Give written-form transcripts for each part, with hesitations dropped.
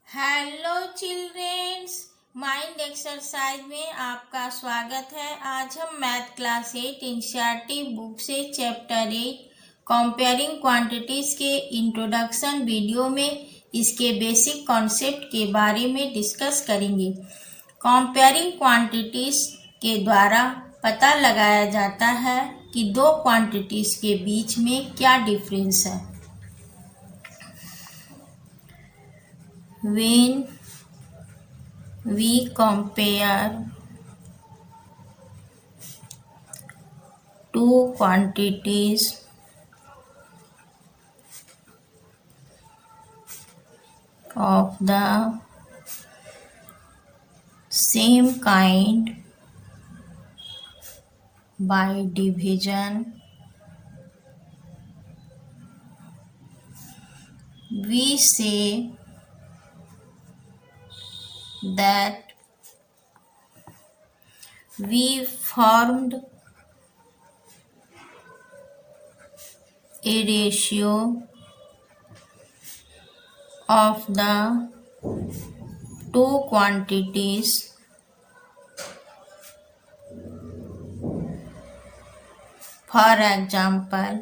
Hello children's, mind exercise में आपका स्वागत है। आज हम मैथ क्लास 8 एनसीईआरटी बुक से चैप्टर 8 कंपेयरिंग क्वांटिटीज के इंट्रोडक्शन वीडियो में इसके बेसिक कॉन्सेप्ट के बारे में डिस्कस करेंगे। कंपेयरिंग क्वांटिटीज के द्वारा पता लगाया जाता है कि दो क्वांटिटीज के बीच में क्या डिफरेंस है। When we compare two quantities of the same kind by division, we say that we formed a ratio of the two quantities for example,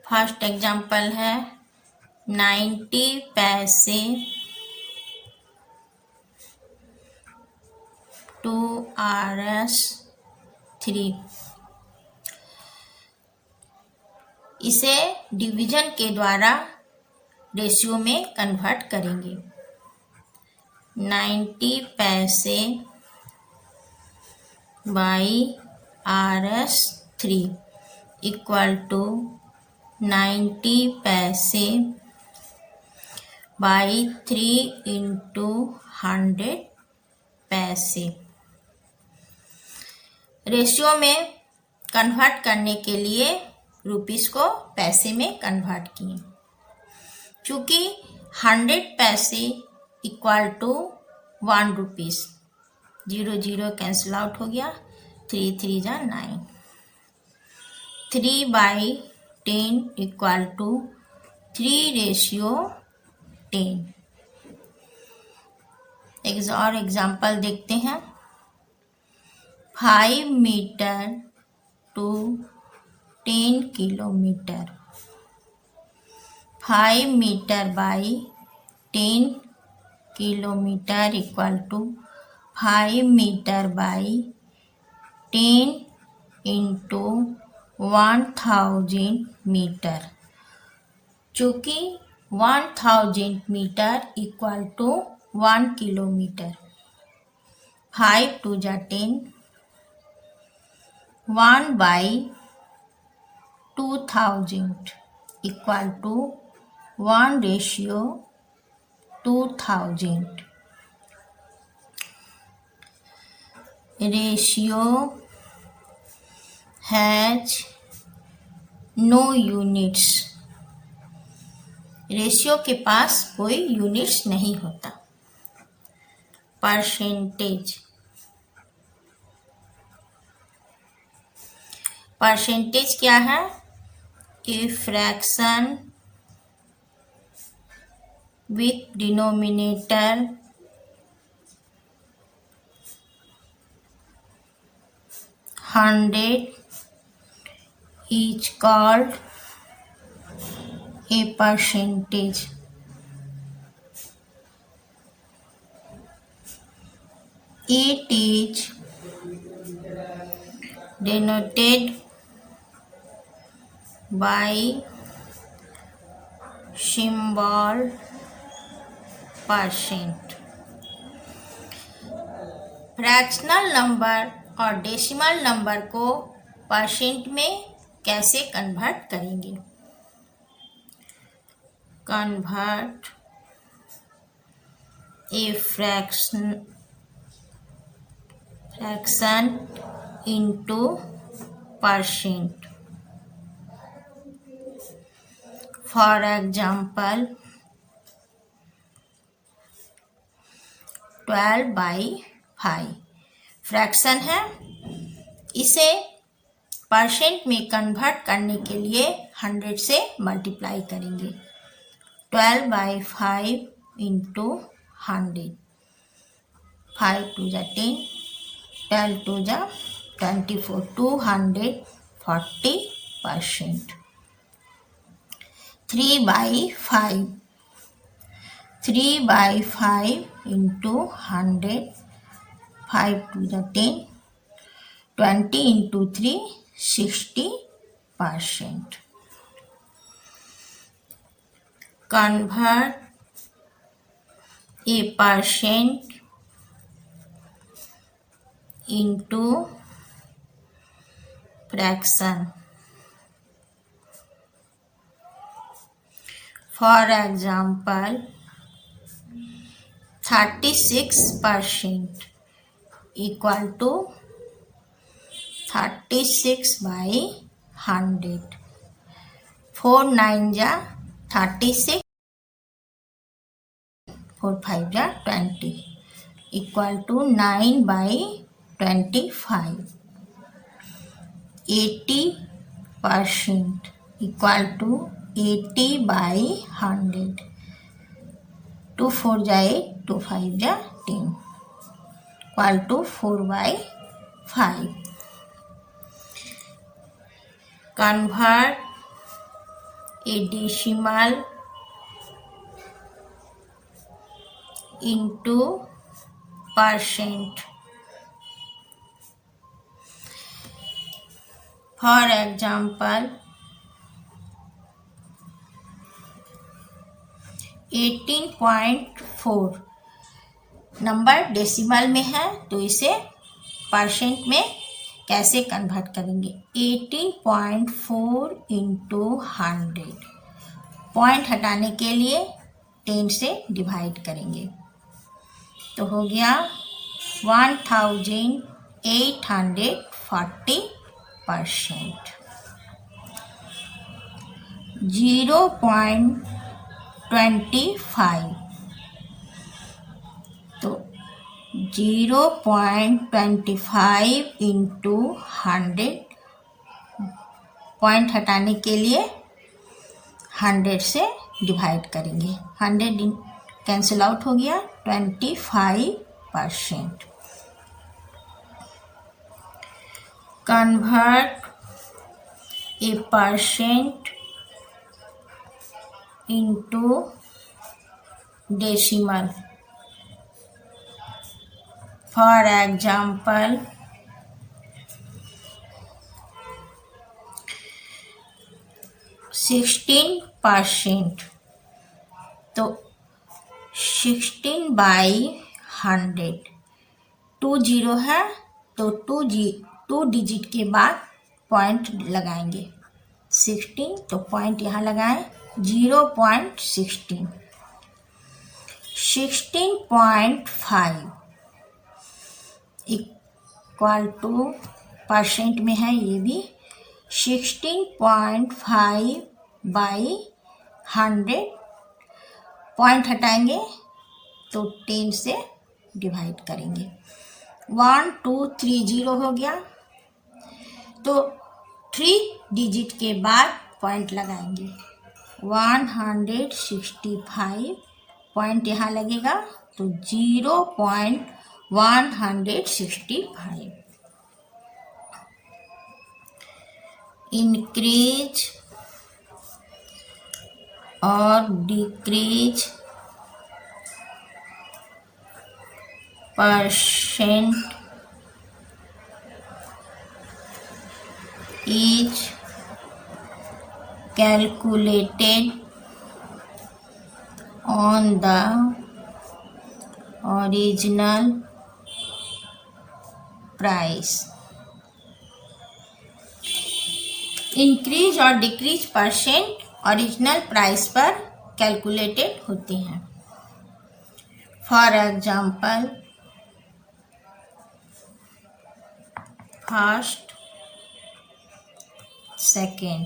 first example है 90 पैसे टू Rs3। इसे डिवीजन के द्वारा ratio में convert करेंगे। 90 पैसे by Rs3 equal to 90 पैसे by 3 into 100 पैसे। रेशियो में कन्वर्ट करने के लिए रुपीस को पैसे में कन्वर्ट किए। चूंकि 100 पैसे equal to 1 rupees, 0 0 cancel out हो गया, 3 3 जा 9। 3/10 इक्वल टू 3:10। एक और एग्जाम्पल देखते हैं। 5 metre to 10 kilometre. 5 metre by 10 kilometre equal to 5 metre by 10 into 1000 metre. चूंकि 1000 मीटर इक्वल टू 1 किलोमीटर। 5 2 जा 10, 1/2000 equal to 1:2000। Ratio has no units. Ratio के पास कोई यूनिट्स नहीं होता। परसेंटेज। परसेंटेज क्या है? A fraction with denominator 100 is called a percentage. It is denoted by symbol %। Fractional number और डेसिमल नंबर को परसेंट में कैसे कन्वर्ट करेंगे? Convert a fraction into percent. For example 12/5 fraction है। इसे परसेंट में कन्वर्ट करने के लिए 100 से मल्टीप्लाई करेंगे। 12/5 into 100. 5 to the 10, 12 to the 24, 240%. 3/5. 3/5 into 100, 5 to the 10, 20 into 3, 60%. Convert a percent into fraction. For example, 36% equal to 36/100. 4 9 जा 36, 4 5 जा 20 equal to 9/25. 80% equal to 80/100. 2 4 जा 8, 2 5 जा 10 equal to 4/5. Convert a decimal into percent. For example, 18.4 number decimal में है तो इसे percent में कैसे कन्वर्ट करेंगे. 18.4 into 100. पॉइंट हटाने के लिए 10 से डिवाइड करेंगे तो हो गया 1840%. 0.25 तो 0.25 into 100. पॉइंट हटाने के लिए 100 से डिवाइड करेंगे. 100 कैंसिल आउट हो गया. 25%. Convert a percent into decimal. For example, 16%. तो 16/100. 2 0 है तो 2 डिजिट के बाद पॉइंट लगाएंगे. 16 तो पॉइंट यहाँ लगाएं. 0.16. 16.5 इक्वल टू परसेंट में है ये भी. 16.5/100. पॉइंट हटाएंगे तो 10 से डिवाइड करेंगे. 1230 हो गया तो 3 डिजिट के बाद पॉइंट लगाएंगे. 165 पॉइंट यहाँ लगेगा तो 0.165. इंक्रीज और decrease percent is calculated on the original price. Increase और डिक्रीज परसेंट ओरिजिनल प्राइस पर कैलकुलेटेड होती हैं. For example, first, second.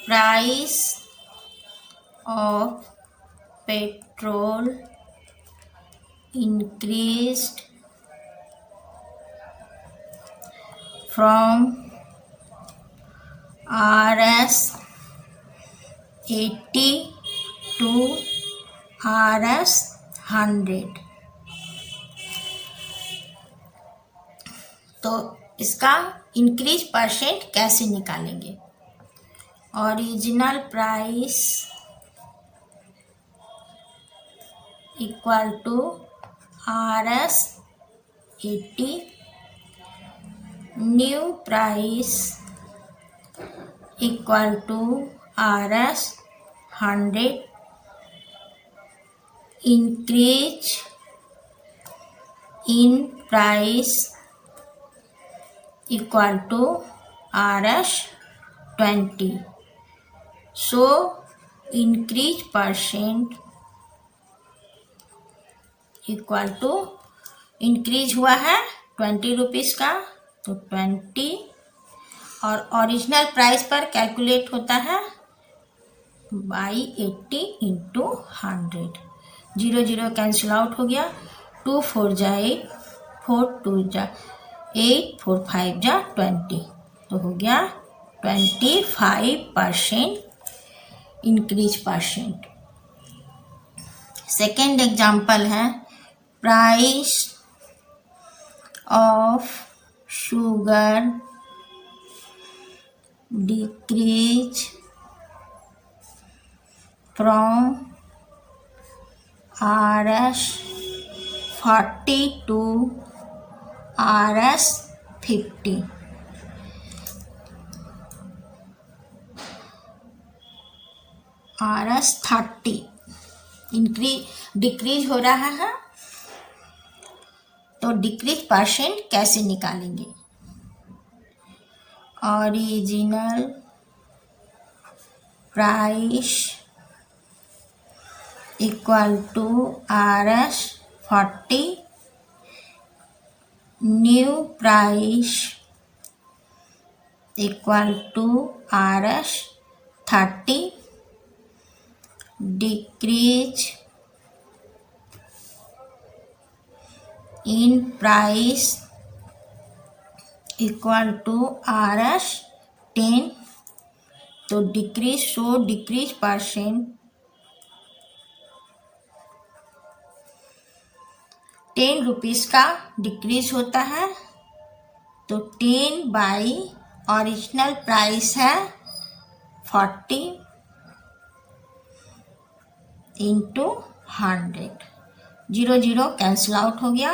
Price of petrol increased from Rs 80 to RS 100। तो इसका इंक्रीज परसेंट कैसे निकालेंगे? Original price equal to RS 80, new price equal to RS 100, increase in price equal to RS 20. So increase percent equal to increase हुआ है 20 rupees का, तो 20 और original price पर कैलकुलेट होता है बाई 80 इंटू 100। 0 0 कैंसिल आउट हो गया, 2 4 जा 8, 4 2 जा 8, 4 5 जा 20, तो हो गया 25% इंक्रीज परसेंट। सेकेंड एग्जाम्पल है price of sugar decrease from RS 40 to RS 50। RS 30 decrease हो रहा है, तो डिक्रीज परसेंट कैसे निकालेंगे? Original price equal to RS 40, new price equal to RS 30, decrease in price equal to RS 10। तो decrease percent 10 rupees का decrease होता है, तो 10 बाई ओरिजिनल प्राइस है 40 इंटू 100। 0 0 कैंसिल आउट हो गया,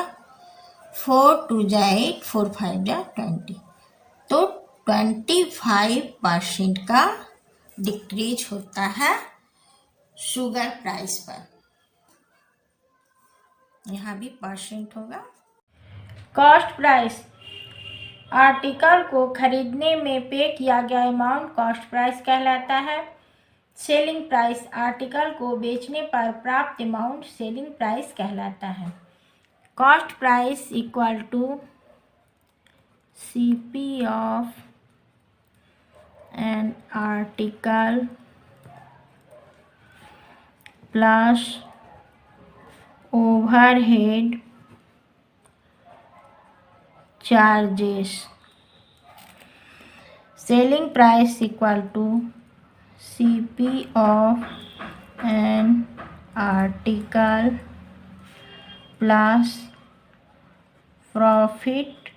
4 2 जा 8, 4 5 जा 20, तो 25% का डिक्रीज होता है शुगर प्राइस पर। यहाँ भी परसेंट होगा। कॉस्ट प्राइस आर्टिकल को खरीदने में पे किया गया अमाउंट कॉस्ट प्राइस कहलाता है। सेलिंग प्राइस आर्टिकल को बेचने पर प्राप्त अमाउंट सेलिंग प्राइस कहलाता है। Cost price equal to CP of an article plus overhead charges. Selling price equal to CP of an article plus profit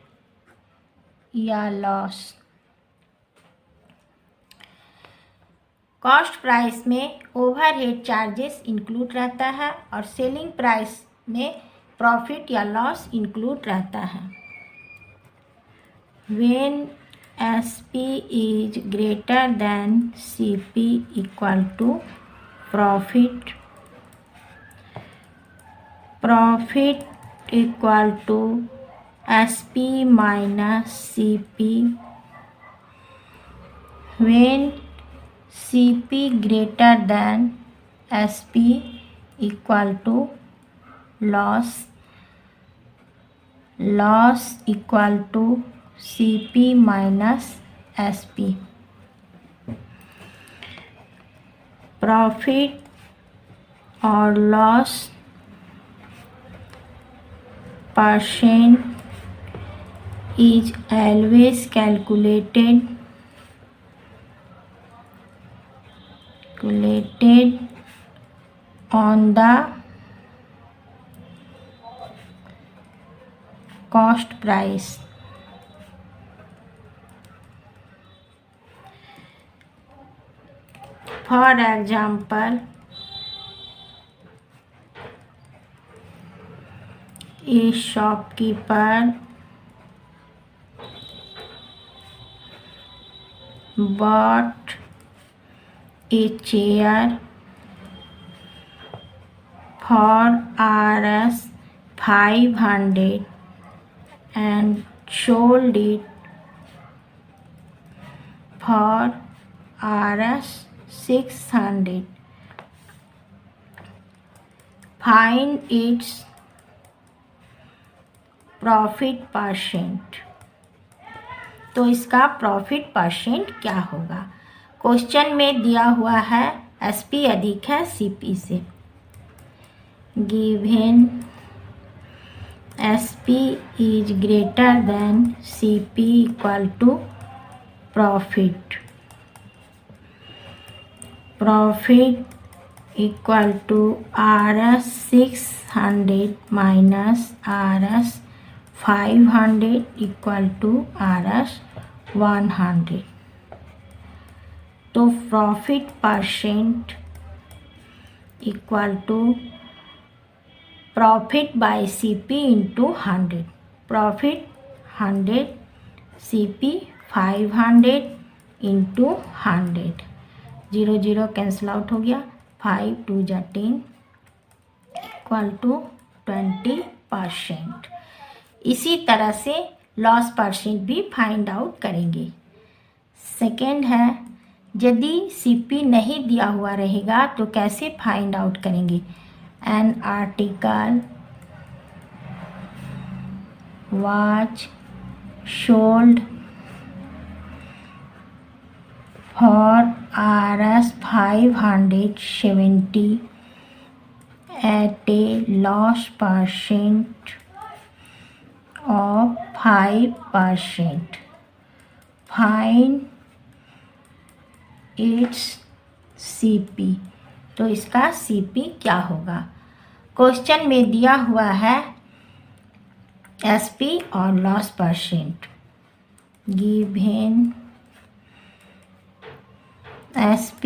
या लॉस। कॉस्ट प्राइस में ओवरहेड चार्जेस इंक्लूड रहता है और सेलिंग प्राइस में profit या loss include रहता है। When SP is greater than CP equal to profit equal to SP minus CP। When CP greater than SP equal to loss equal to CP minus SP। Profit और loss percent is always calculated on the cost price. For example, a shopkeeper bought a chair for Rs 500 and sold it for Rs 600. Find its profit percent. तो इसका profit percent क्या होगा? Question में दिया हुआ है SP अधिक है सीपी से। Given SP is greater than CP equal to profit. Profit equal to Rs 600 minus Rs 500 equal to Rs 100। तो profit percent equal to profit by CP into 100। Profit 100, CP 500 into 100। 0 0 cancel out हो गया। 5 2 जा 10 equal to 20%। इसी तरह से loss percent भी find out करेंगे। Second है, यदि सीपी नहीं दिया हुआ रहेगा तो कैसे फाइंड आउट करेंगे? An article was sold for Rs 570 at a loss percent of 5%. Find its CP। तो इसका CP क्या होगा? क्वेश्चन में दिया हुआ है SP और loss percent. Given SP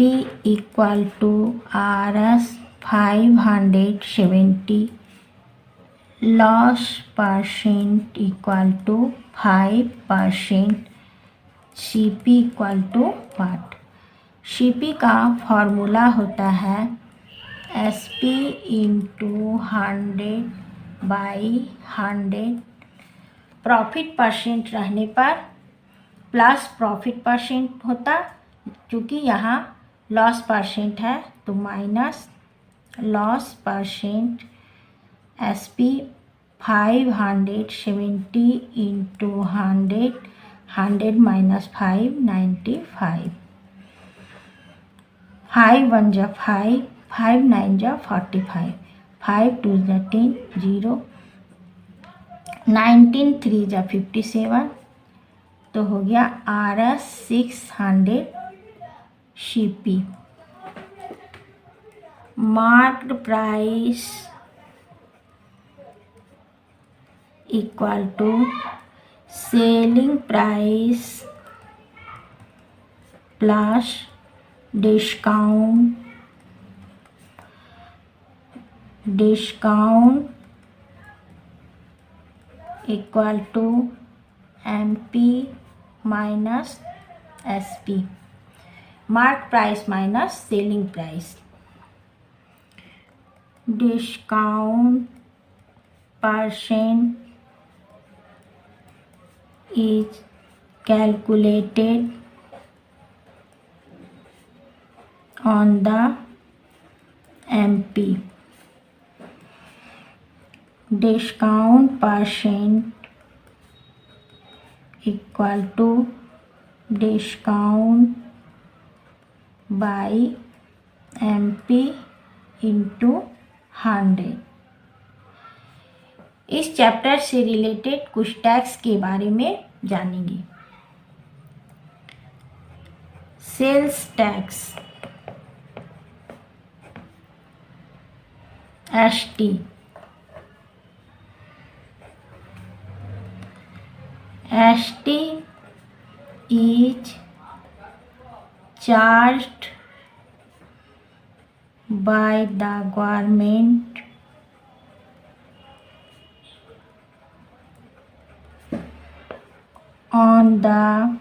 equal to Rs 570 loss percent equal to 5%। CP equal to what? CP का फॉर्मूला होता है SP into 100 by 100। Profit percent रहने पर प्लस प्रॉफिट परसेंट होता, क्योंकि यहाँ लॉस परसेंट है तो minus loss percent SP 570 into 100। 100 minus 5 95। 5 1 जा 5, 5 9 जा 45, 5 2 जा 10 0, 19 3 जा 57। तो हो गया Rs 600 CP. Marked price equal to selling price plus discount equal to MP minus SP। Mark price minus selling price. Discount percent is calculated on the MP। discount percent equal to discount by MP into 100। इस chapter से related कुछ tax के बारे में जानेंगे। Sales tax. ST. ST is charged by the government on the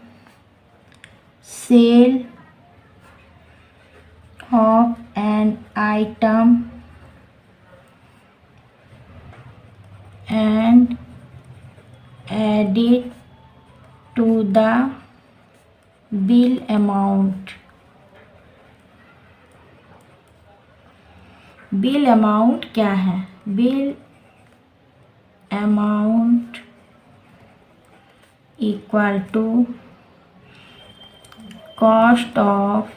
sale of an item and added to the bill amount. Bill amount क्या है? Bill amount equal to cost of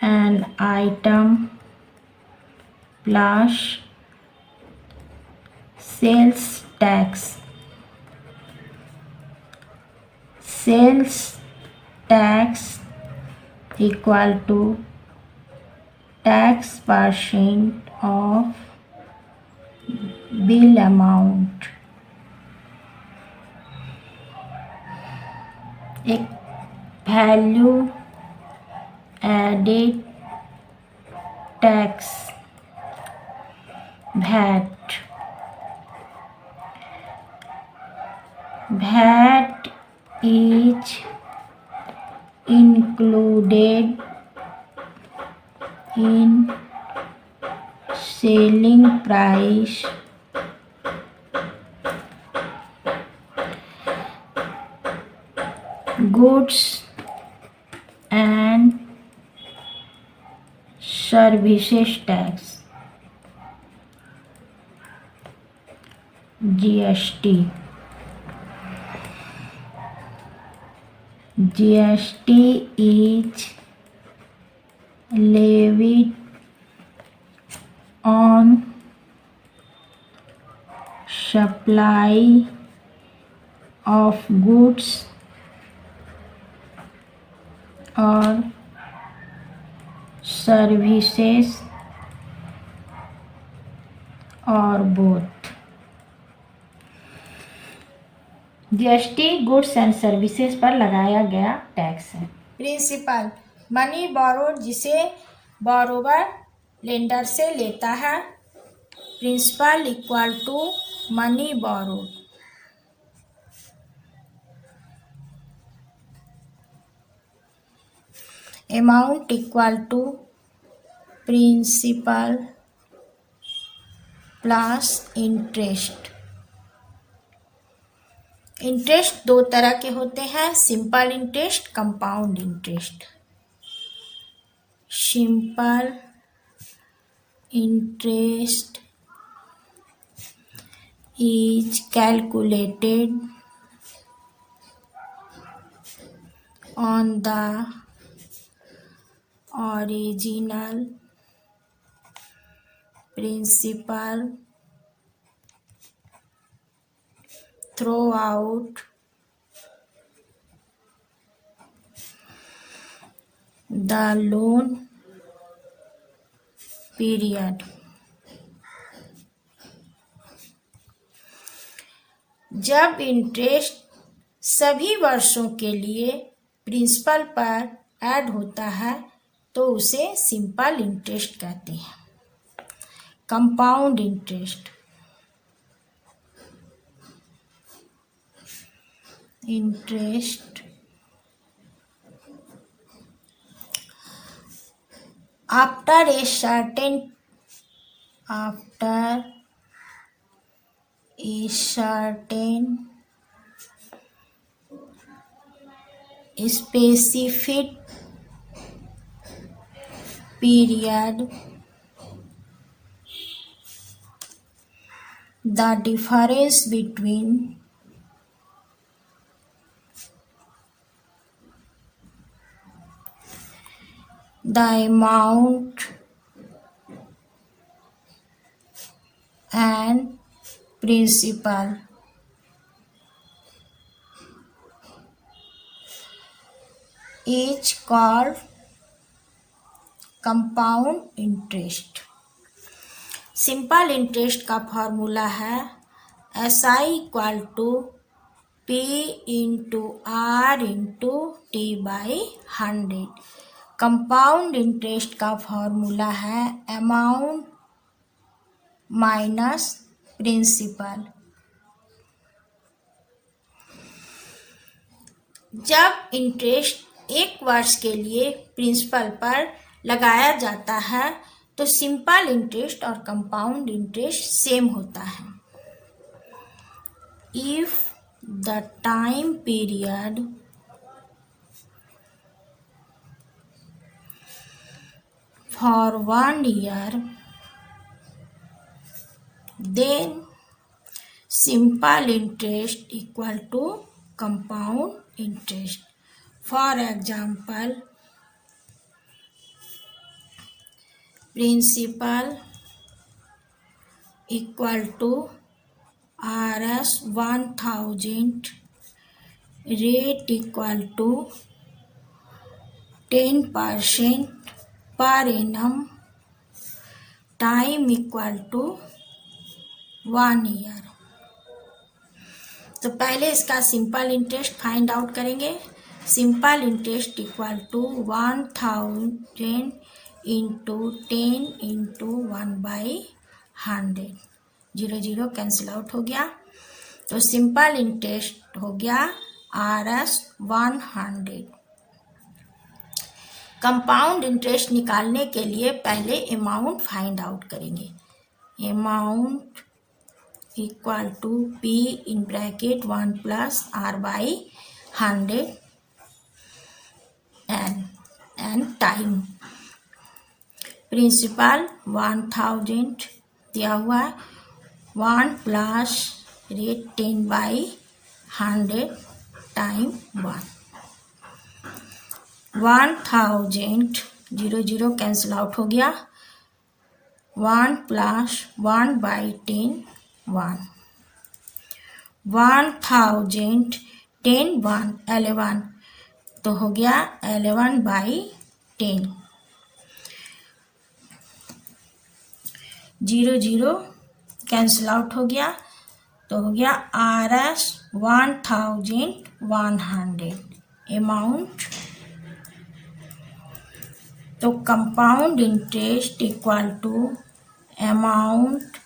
an item plus sales tax. Sales tax equal to tax percent of bill amount. एक value added tax VAT. VAT is included in selling price goods and services tax. GST. GST is levied on supply of goods or services or both. GST goods and services पर लगाया गया tax है. Principal money borrowed जिसे borrower lender से लेता है. Principal equal to money borrowed. Amount equal to principal plus interest. Interest दो तरह के होते हैं, simple interest, compound interest. Simple interest is calculated on the original principal throughout the loan period. जब इंटरेस्ट सभी वर्षों के लिए प्रिंसिपल पर ऐड होता है तो उसे सिंपल इंटरेस्ट कहते हैं. Compound interest. Interest after a certain specific period, the difference between the amount and principal is called compound interest. Simple interest का फॉर्मूला है SI equal to P into R into T by 100। Compound interest का formula है amount minus principal. जब interest एक वर्ष के लिए principal पर लगाया जाता है तो सिंपल इंटरेस्ट और कंपाउंड इंटरेस्ट सेम होता है। If the time period for 1 year, then simple interest equal to compound interest. For example, principal equal to Rs 1000, rate equal to 10% per annum, time equal to 1 year। तो पहले इसका simple interest find out करेंगे। Simple interest equal to 1000 into 10 into 1/100। 0 0 cancel out हो गया। तो simple interest हो गया Rs 100। Compound interest निकालने के लिए पहले अमाउंट फाइंड आउट करेंगे। Amount equal to P in bracket 1 plus R/100 and time. Principal 1000 दिया हुआ है, 1 plus rate 10/100 time 1। 1000 0 0 cancel out हो गया। 1 प्लस 1/10 1। 1000 10 1 11, तो हो गया 11/10। 0 0 कैंसिल आउट हो गया, तो हो गया Rs 1100 अमाउंट। तो compound interest equal to amount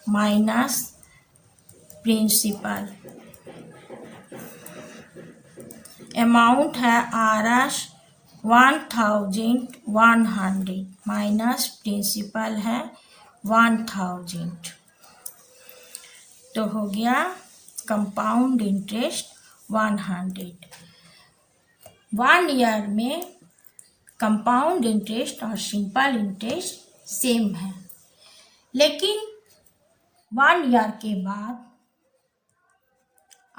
minus principal. Amount है Rs 1100 माइनस प्रिंसिपल है 1000, तो हो गया कंपाउंड इंटरेस्ट 100। 1 ईयर में कंपाउंड इंटरेस्ट और सिंपल इंटरेस्ट सेम है, लेकिन 1 ईयर के बाद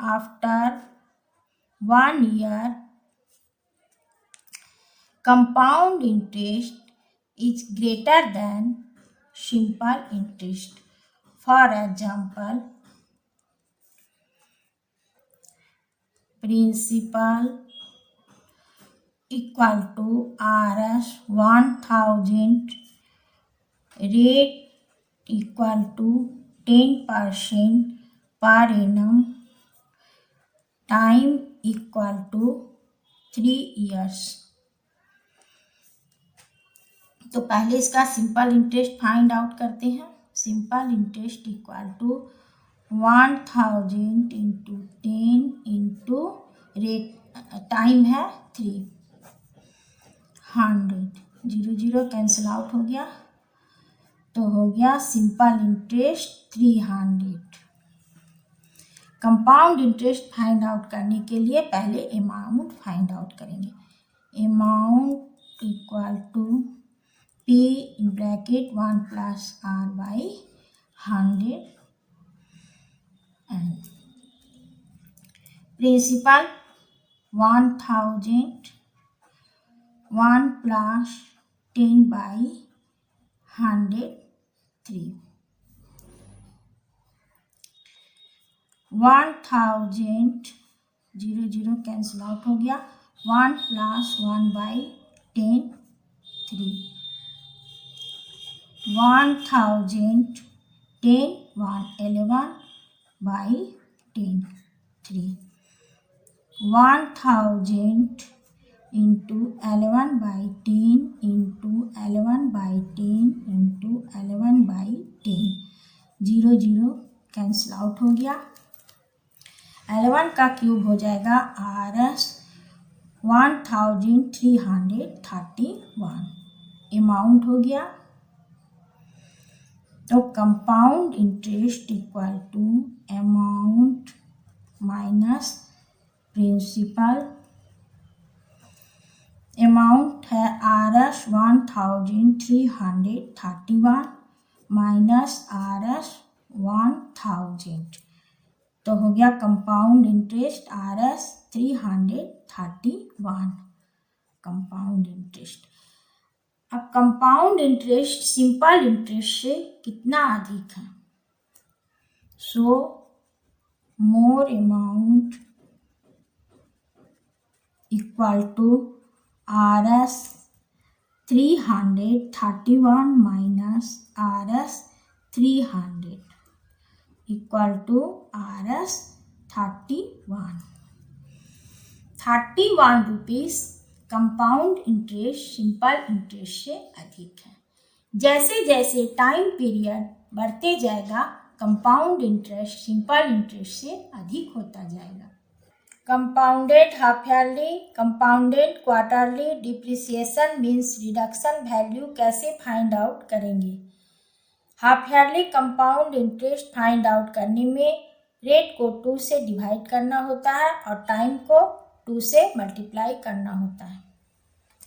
after 1 year compound interest is greater than simple interest. For example, principal equal to Rs 1000, rate equal to 10% per annum, time equal to 3 years। तो पहले इसका simple interest find out करते हैं। Simple interest equal to 1000 into 10 into rate time है 300। 0 0 cancel out हो गया, तो हो गया simple interest 300। Compound interest find out करने के लिए पहले अमाउंट फाइंड आउट करेंगे। Amount equal to P in bracket 1 plus R/100 and principal 1000, 1 plus 10/100 3। 1000 0 0 cancel out हो गया, 1 plus 1/10 3। 1000 10 1 11 by 10 3 1000 into 11 by 10 into 11 by 10 into 11 by 10 0 0 cancel out हो गया। 11 का क्यूब हो जाएगा RS 1331 अमाउंट हो गया। तो compound interest equal to amount minus principal. Amount है RS 1331 माइनस RS 1000, तो हो गया compound interest RS 331 compound interest. अब कंपाउंड इंटरेस्ट सिंपल इंटरेस्ट से कितना अधिक है? So more amount equal to RS 331 minus RS 300 equal to RS 31 rupees compound interest simple interest से अधिक है। जैसे जैसे टाइम पीरियड बढ़ते जाएगा कंपाउंड इंटरेस्ट सिंपल इंटरेस्ट से अधिक होता जाएगा। Compounded half yearly, compounded quarterly depreciation means reduction value कैसे फाइंड आउट करेंगे? Half yearly compound interest find out करने में रेट को 2 से डिवाइड करना होता है और टाइम को 2 से मल्टीप्लाई करना होता है।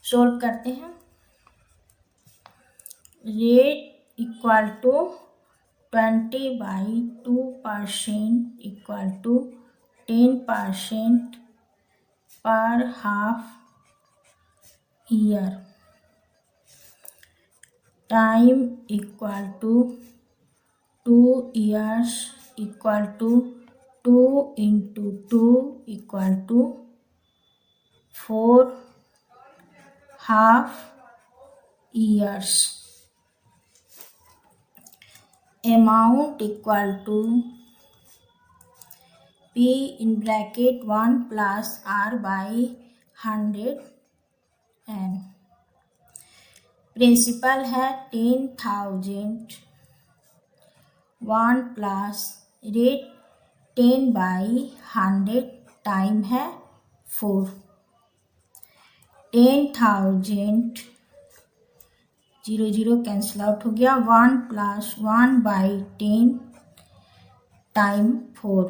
सोल्व करते हैं। Rate equal to 20/2% equal to 10% per half year. Time equal to 2 years equal to 2 into 2 equal to 4 half years। Amount equal to P in bracket 1 plus R by 100 and principal है 10,000 1 plus rate 10/100 time है 4 10,000 0 0 cancel out हो गया 1 plus 1/10 time 4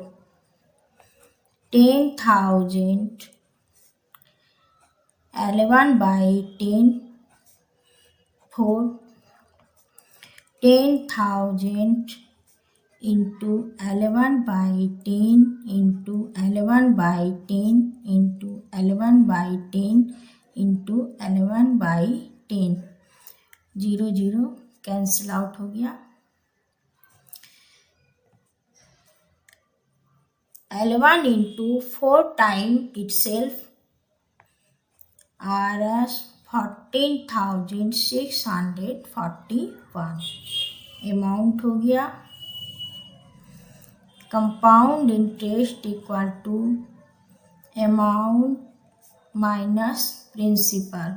10,000 11/10 4 10,000 into 11/10 into 11/10 into 11/10 into 11/10 0 0 cancel out हो गया। 11 into 4 time itself RS 14,641 amount हो गया। Compound interest equal to amount minus principal.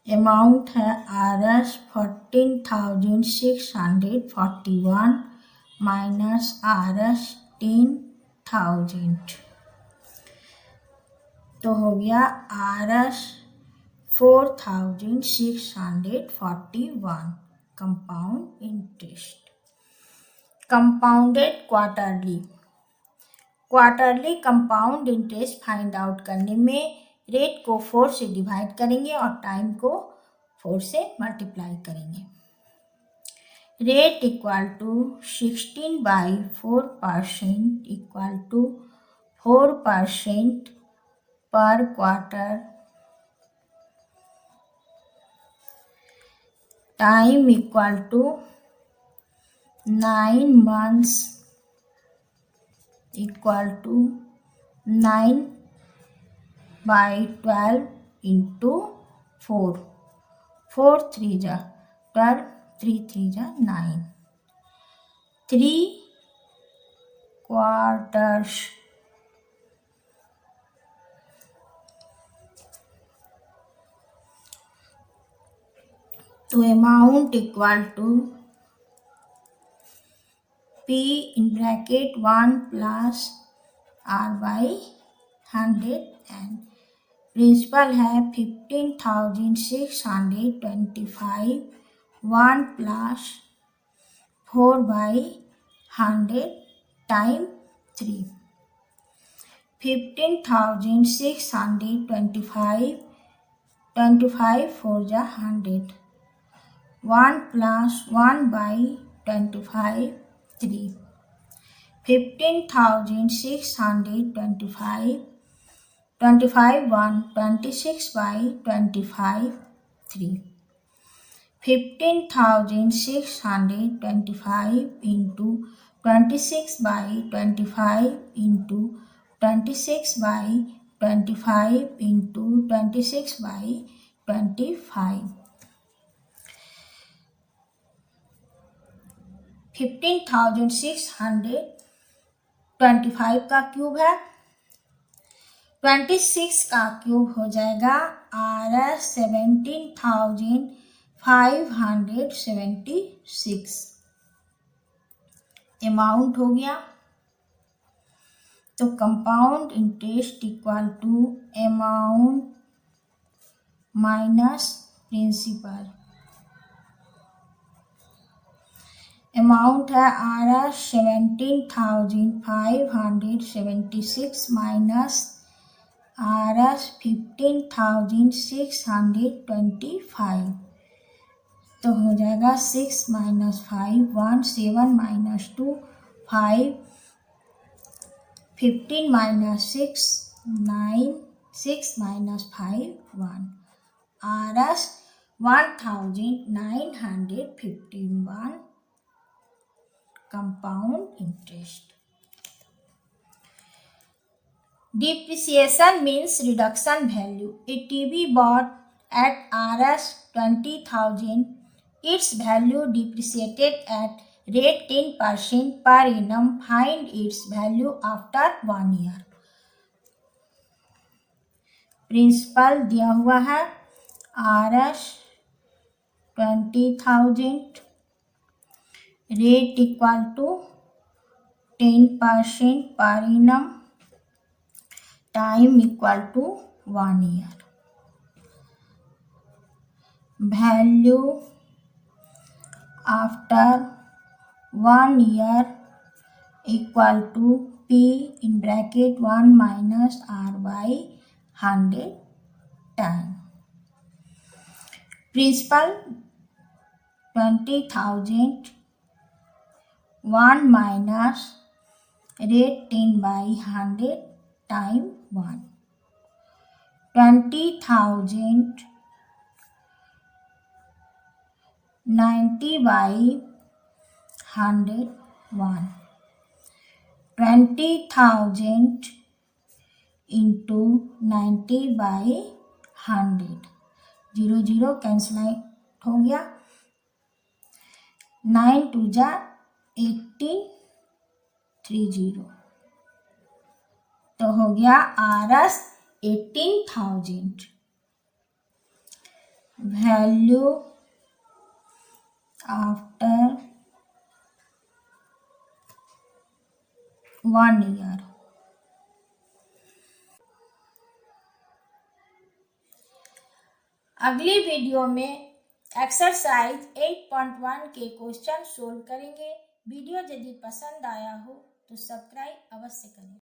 Amount है RS 14,641 minus RS 10,000, तो हो गया RS 4,641 compound interest. Compounded quarterly compound interest find out करने में रेट को 4 से डिवाइड करेंगे और टाइम को 4 से मल्टीप्लाई करेंगे। Rate equal to 16/4% equal to 4% per quarter. Time equal to 9 months equal to 9/12 into 4 4 3 जा 12, 3 3 जा 9, 3 quarters, तो amount equal to P in bracket 1 plus R by 100 and principal है 15,625, 1 plus 4 by 100 टाइम 3, 15,625, 25 4 जा 100, 1 plus 1 by 25 3, 15,625, 25 1 26 by 25 3, 15,625 into 26 by 25 into 26 by 25 into 26 by 25, 15,625 का cube है, 26 का cube हो जाएगा RS 17,576, अमाउंट हो गया। तो compound interest equal to amount minus principal. Amount है RS 17,576 माइनस RS 15,625, तो हो जाएगा 6 minus 5 1, 7 minus 2 5, 15 minus 6 9, 6 minus 5 1, RS 1951 compound interest. Depreciation means reduction value. A TV bought at RS 20,000, its value depreciated at rate 10% per annum. Find its value after 1 year. Principal दिया हुआ है RS 20,000, rate equal to 10% per annum, time equal to 1 year, value after 1 year equal to P in bracket 1 minus R by 100 time. Principal 20,000, 1 minus rate 10 by 100 time 1, 20,000 90 by 100 1, 20,000 into 90 by 100, 0 0 cancel हो गया, 9 2 जा 18 30, तो हो गया RS 18,000, value after 1 year। अगली video में exercise 8.1 के question solve करेंगे। वीडियो यदि पसंद आया हो तो सब्सक्राइब अवश्य करें।